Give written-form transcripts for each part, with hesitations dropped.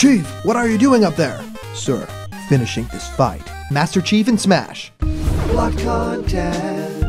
Chief, what are you doing up there? Sir, finishing this fight. Master Chief and Smash. Block content.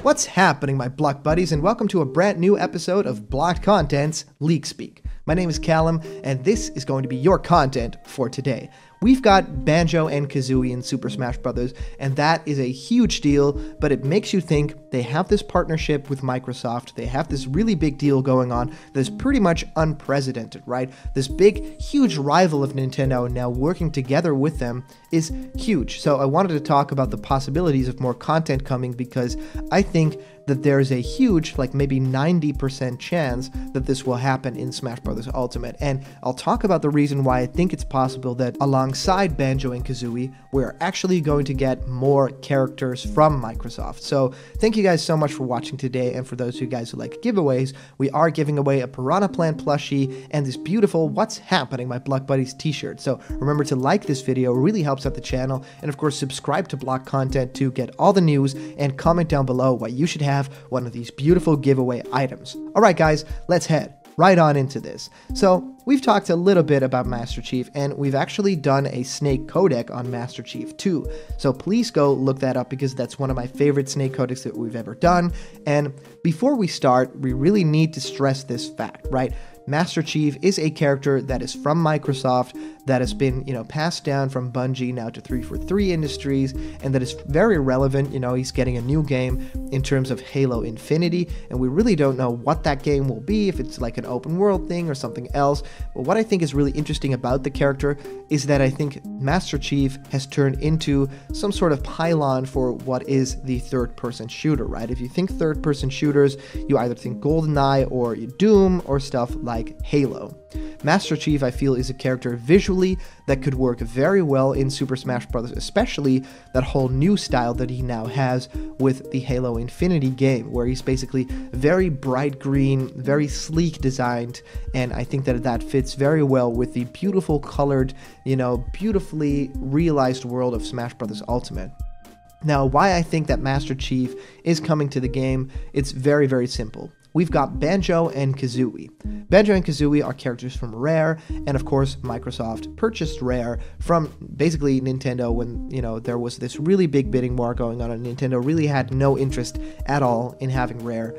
What's happening, my Block buddies, and welcome to a brand new episode of Blocked Content's Leak Speak. My name is Callum, and this is going to be your content for today. We've got Banjo and Kazooie in Super Smash Bros., and that is a huge deal, but it makes you think they have this partnership with Microsoft, they have this really big deal going on that's pretty much unprecedented, right? This big, huge rival of Nintendo now working together with them is huge. So I wanted to talk about the possibilities of more content coming because I think that there's a huge, like maybe 90% chance that this will happen in Smash Bros. Ultimate. And I'll talk about the reason why I think it's possible that alongside Banjo and Kazooie, we're actually going to get more characters from Microsoft. So thank you guys so much for watching today, and for those of you guys who like giveaways, we are giving away a Piranha Plant plushie and this beautiful What's Happening, my Block Buddies t-shirt. So remember to like this video, it really helps out the channel, and of course subscribe to Block Content to get all the news, and comment down below why you should have one of these beautiful giveaway items. Alright guys, let's head right on into this. So we've talked a little bit about Master Chief, and we've actually done a Snake codec on Master Chief too. So please go look that up because that's one of my favorite Snake codecs that we've ever done. And before we start, we really need to stress this fact, right? Master Chief is a character that is from Microsoft, that has been, passed down from Bungie now to 343 Industries, and that is very relevant. He's getting a new game in terms of Halo Infinity, and we really don't know what that game will be, if it's like an open world thing or something else. But what I think is really interesting about the character is that I think Master Chief has turned into some sort of pylon for what is the third-person shooter, right? If you think third-person shooters, you either think GoldenEye or Doom or stuff like Halo. Master Chief, I feel, is a character visually that could work very well in Super Smash Bros., especially that whole new style that he now has with the Halo Infinity game, where he's basically very bright green, very sleek designed, and I think that that fits very well with the beautiful colored, beautifully realized world of Smash Bros. Ultimate. Now, why I think that Master Chief is coming to the game, it's very, very simple. We've got Banjo and Kazooie. Banjo and Kazooie are characters from Rare, and of course Microsoft purchased Rare from basically Nintendo when, there was this really big bidding war going on, and Nintendo really had no interest at all in having Rare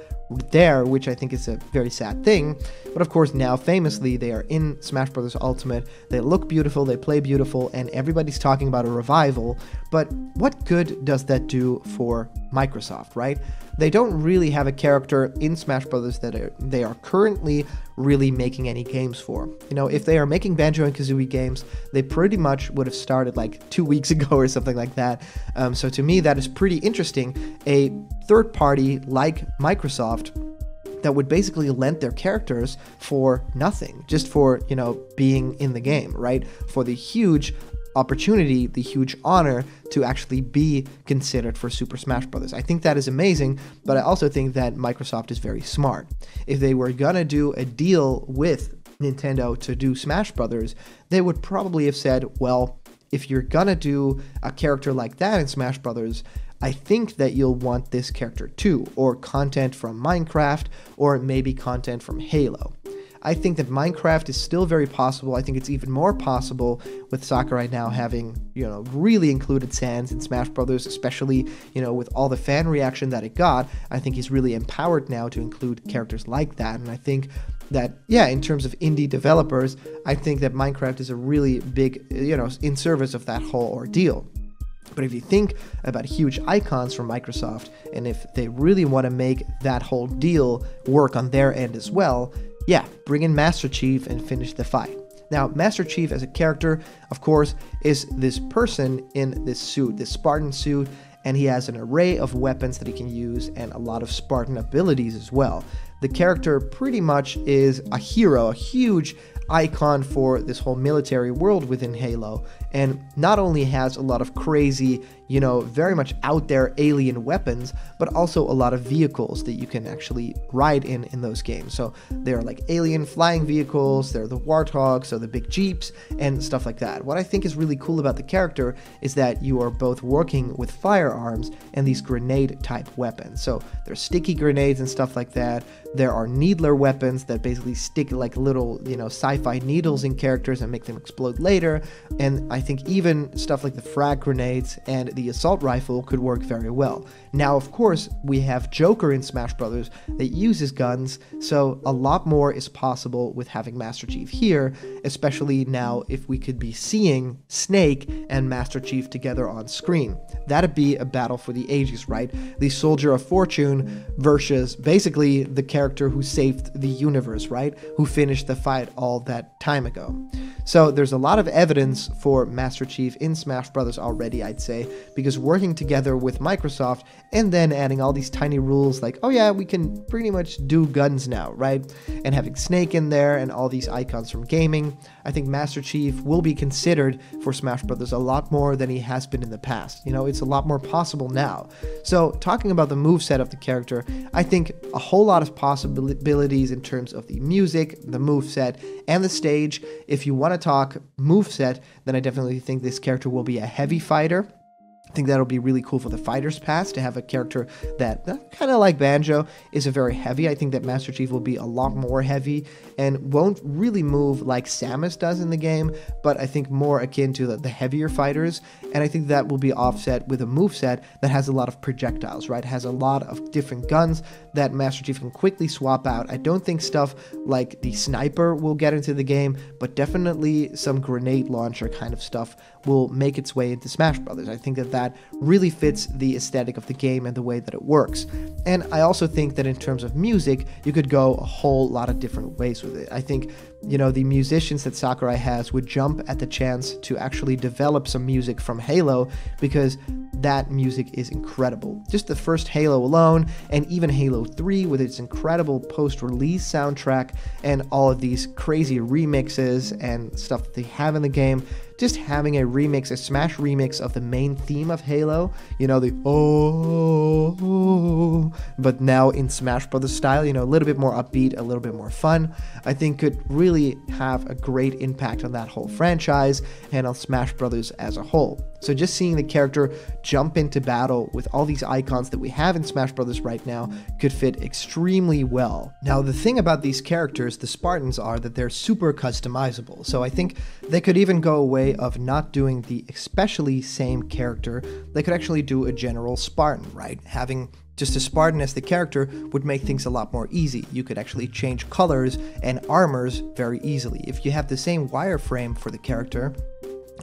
there, which I think is a very sad thing. But of course now famously they are in Smash Bros. Ultimate, they look beautiful, they play beautiful, and everybody's talking about a revival. But what good does that do for Microsoft, right? They don't really have a character in Smash Bros. That they are currently really making any games for. If they are making Banjo and Kazooie games, they pretty much would have started like 2 weeks ago or something like that. So to me, that is pretty interesting. A third party like Microsoft that would basically lend their characters for nothing, just for, being in the game, right? For the huge opportunity, the huge honor to actually be considered for Super Smash Bros. I think that is amazing, but I also think that Microsoft is very smart. If they were gonna do a deal with Nintendo to do Smash Bros., they would probably have said, well, if you're gonna do a character like that in Smash Bros., I think that you'll want this character too, or content from Minecraft, or maybe content from Halo. I think that Minecraft is still very possible. I think it's even more possible with Sakurai now having, really included Sans in Smash Bros., especially, with all the fan reaction that it got. I think he's really empowered now to include characters like that, and I think that, in terms of indie developers, I think that Minecraft is a really big, in service of that whole ordeal. But if you think about huge icons from Microsoft, and if they really want to make that whole deal work on their end as well, bring in Master Chief and finish the fight. Now, Master Chief as a character, of course, is this person in this suit, this Spartan suit, and he has an array of weapons that he can use and a lot of Spartan abilities as well. The character pretty much is a hero, a huge icon for this whole military world within Halo, and not only has a lot of crazy, you know, very much out there alien weapons, but also a lot of vehicles that you can actually ride in those games. So they're like alien flying vehicles, they're the warthogs, so the big jeeps and stuff like that. What I think is really cool about the character is that you are both working with firearms and these grenade type weapons. So there's sticky grenades and stuff like that. There are needler weapons that basically stick like little, you know, sci-fi needles in characters and make them explode later. And I think even stuff like the frag grenades and the assault rifle could work very well. Now, of course, we have Joker in Smash Brothers that uses guns, so a lot more is possible with having Master Chief here, especially now if we could be seeing Snake and Master Chief together on screen. That'd be a battle for the ages, right? The Soldier of Fortune versus basically the character who saved the universe, right? Who finished the fight all that time ago. So there's a lot of evidence for Master Chief in Smash Brothers already, I'd say, because working together with Microsoft and then adding all these tiny rules like, oh yeah, we can pretty much do guns now, right? And having Snake in there and all these icons from gaming, I think Master Chief will be considered for Smash Brothers a lot more than he has been in the past. You know, it's a lot more possible now. So talking about the moveset of the character, I think a whole lot of possibilities in terms of the music, the moveset, and the stage. If you want to talk moveset, then I definitely think this character will be a heavy fighter. I think that'll be really cool for the Fighter's Pass to have a character that, kind of like Banjo, is a very heavy. I think that Master Chief will be a lot more heavy and won't really move like Samus does in the game, but I think more akin to the heavier fighters, and I think that will be offset with a moveset that has a lot of projectiles, right? Has a lot of different guns that Master Chief can quickly swap out. I don't think stuff like the sniper will get into the game, but definitely some grenade launcher kind of stuff will make its way into Smash Brothers. I think that really fits the aesthetic of the game and the way that it works. And I also think that in terms of music, you could go a whole lot of different ways with it. I think, you know, the musicians that Sakurai has would jump at the chance to actually develop some music from Halo, because that music is incredible. Just the first Halo alone, and even Halo 3 with its incredible post-release soundtrack and all of these crazy remixes and stuff that they have in the game. Just having a remix, a Smash remix of the main theme of Halo, you know, the oh, but now in Smash Brothers style, you know, a little bit more upbeat, a little bit more fun, I think could really have a great impact on that whole franchise and on Smash Brothers as a whole. So just seeing the character jump into battle with all these icons that we have in Smash Brothers right now could fit extremely well. Now, the thing about these characters, the Spartans, are that they're super customizable. So I think they could even go a way of not doing the especially same character. They could actually do a general Spartan, right? Having just a Spartan as the character would make things a lot more easy. You could actually change colors and armors very easily. If you have the same wireframe for the character,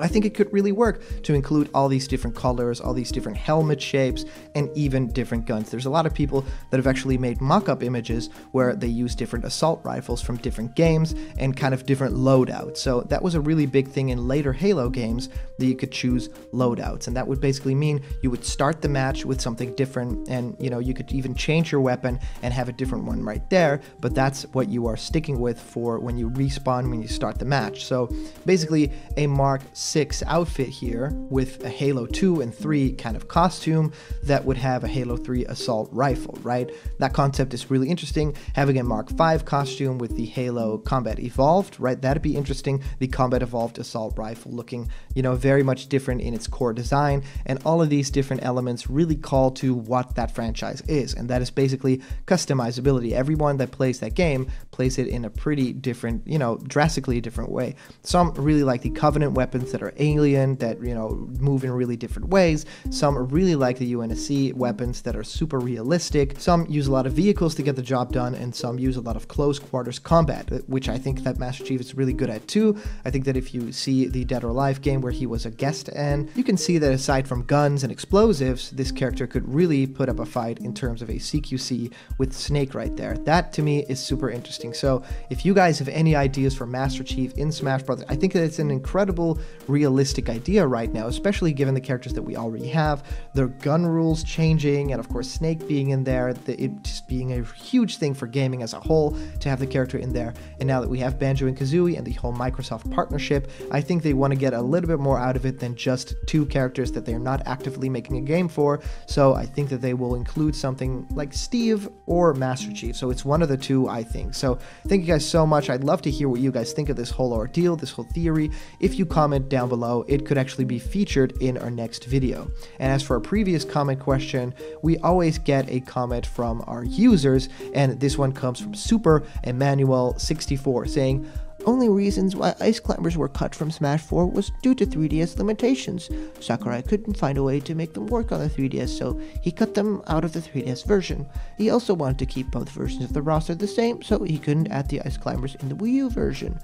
I think it could really work to include all these different colors, all these different helmet shapes, and even different guns. There's a lot of people that have actually made mock-up images where they use different assault rifles from different games and kind of different loadouts. So that was a really big thing in later Halo games, that you could choose loadouts. And that would basically mean you would start the match with something different, and you know, you could even change your weapon and have a different one right there, but that's what you are sticking with for when you respawn, when you start the match. So basically a Mark 6 outfit here with a Halo 2 and 3 kind of costume that would have a Halo 3 assault rifle, right? That concept is really interesting. Having a Mark 5 costume with the Halo Combat Evolved, right? That'd be interesting. The Combat Evolved assault rifle looking, you know, very much different in its core design, and all of these different elements really call to what that franchise is, and that is basically customizability. Everyone that plays that game plays it in a pretty different, you know, drastically different way. Some really like the Covenant weapons that are alien, that, you know, move in really different ways. Some really like the UNSC weapons that are super realistic. Some use a lot of vehicles to get the job done, and some use a lot of close quarters combat, which I think that Master Chief is really good at too. I think that if you see the Dead or Alive game where he was a guest, and you can see that aside from guns and explosives, this character could really put up a fight in terms of a CQC with Snake right there. That to me is super interesting. So if you guys have any ideas for Master Chief in Smash Bros., I think that it's an incredible realistic idea right now, especially given the characters that we already have, their gun rules changing, and of course Snake being in there, it just being a huge thing for gaming as a whole to have the character in there. And now that we have Banjo and Kazooie and the whole Microsoft partnership, I think they want to get a little bit more out of it than just two characters that they're not actively making a game for. So I think that they will include something like Steve or Master Chief. So it's one of the two, I think. So thank you guys so much. I'd love to hear what you guys think of this whole ordeal, this whole theory. If you comment down below, it could actually be featured in our next video. And as for a previous comment question, we always get a comment from our users, and this one comes from Super Emmanuel64 saying, "Only reasons why Ice Climbers were cut from Smash 4 was due to 3DS limitations. Sakurai couldn't find a way to make them work on the 3DS, so he cut them out of the 3DS version. He also wanted to keep both versions of the roster the same, so he couldn't add the Ice Climbers in the Wii U version.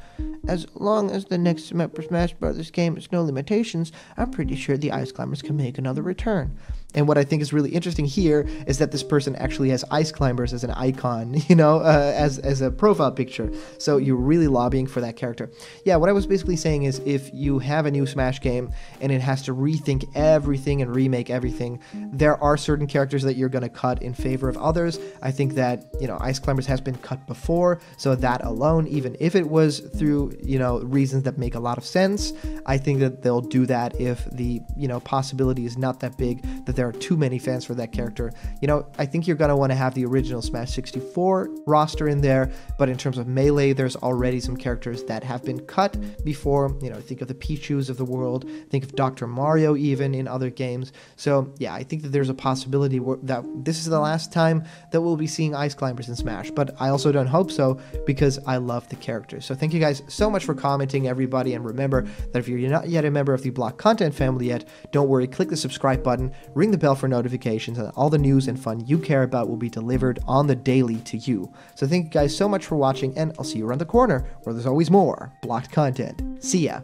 As long as the next Super Smash Bros. Game has no limitations, I'm pretty sure the Ice Climbers can make another return." And what I think is really interesting here is that this person actually has Ice Climbers as an icon, as a profile picture. So you're really lobbying for that character. Yeah, what I was basically saying is if you have a new Smash game and it has to rethink everything and remake everything, there are certain characters that you're going to cut in favor of others. I think that, Ice Climbers has been cut before, so that alone, even if it was through, reasons that make a lot of sense, I think that they'll do that if the, possibility is not that big, that there are too many fans for that character. I think you're going to want to have the original Smash 64 roster in there, but in terms of Melee, there's already some characters that have been cut before. Think of the Pichus of the world, think of Dr. Mario even in other games. So yeah, I think that there's a possibility that this is the last time that we'll be seeing Ice Climbers in Smash, but I also don't hope so because I love the characters. So thank you guys so much for commenting, everybody, and remember that if you're not yet a member of the Block Content family yet, don't worry, click the subscribe button, ring the bell for notifications, and all the news and fun you care about will be delivered on the daily to you. So thank you guys so much for watching, and I'll see you around the corner where there's always more Blocked content. See ya!